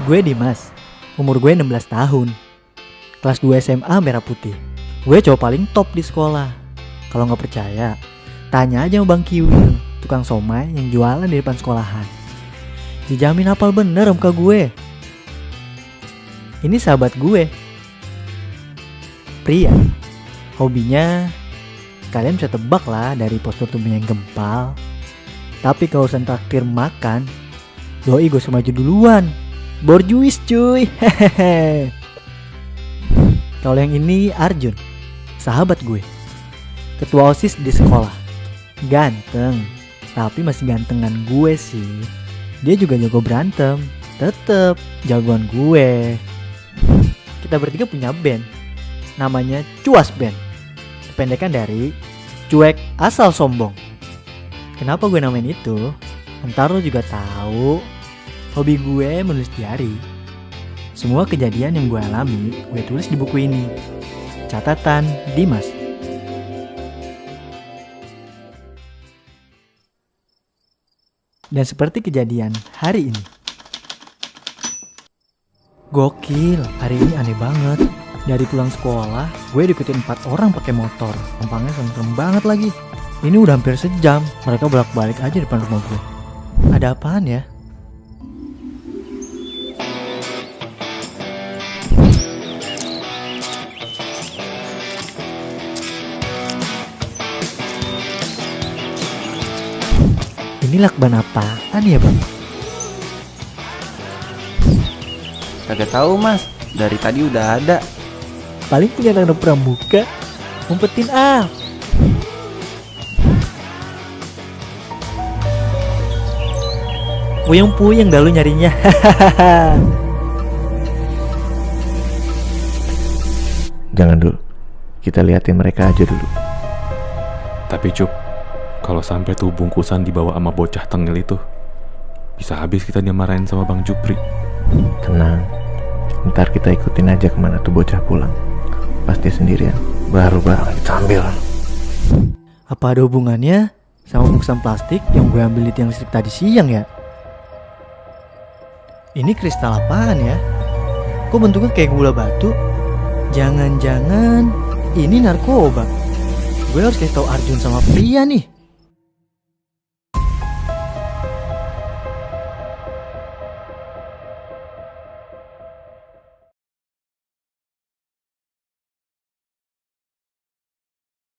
Gue Dimas, umur gue 16 tahun. Kelas 2 SMA merah putih. Gue cowok paling top di sekolah. Kalau gak percaya, tanya aja sama Bang Kiwil, tukang somai yang jualan di depan sekolahan. Dijamin hafal bener muka gue. Ini sahabat gue, pria. Hobinya, kalian bisa tebak lah dari postur tubuhnya yang gempal. Tapi kalau urusan traktir makan, doi gue maju duluan. Borjuis cuy. Hehehe. Kalau yang ini Arjun, sahabat gue, ketua OSIS di sekolah. Ganteng, tapi masih gantengan gue sih. Dia juga jago berantem, tetep jagoan gue. Kita bertiga punya band, namanya Cuas Band. Kependekan dari cuek asal sombong. Kenapa gue namain itu? Ntar lo juga tahu. Hobi gue menulis diary. Semua kejadian yang gue alami, gue tulis di buku ini. Catatan Dimas. Dan seperti kejadian hari ini. Gokil, hari ini aneh banget. Dari pulang sekolah, gue diikutin 4 orang pakai motor. Tampangnya serem banget lagi. Ini udah hampir sejam, mereka bolak-balik aja depan rumah gue. Ada apaan ya? Ini lakban apaan ya bang? Kagak tahu mas, dari tadi udah ada. Paling punya anak pramuka, ngumpetin ah. Puyeng-puyeng dah lu nyarinya. Jangan dulu, kita liatin mereka aja dulu. Tapi Cup, kalau sampai tuh bungkusan dibawa sama bocah tengil itu, bisa habis kita dimarahin sama Bang Jupri. Tenang, ntar kita ikutin aja kemana tuh bocah pulang. Pasti sendirian, baru barang kita ambil. Apa ada hubungannya sama bungkusan plastik yang gue ambil di tiang listrik tadi siang ya? Ini kristal apaan ya? Kok bentuknya kayak gula batu? Jangan-jangan ini narkoba. Gue harus kasih tahu Arjun sama Pria nih.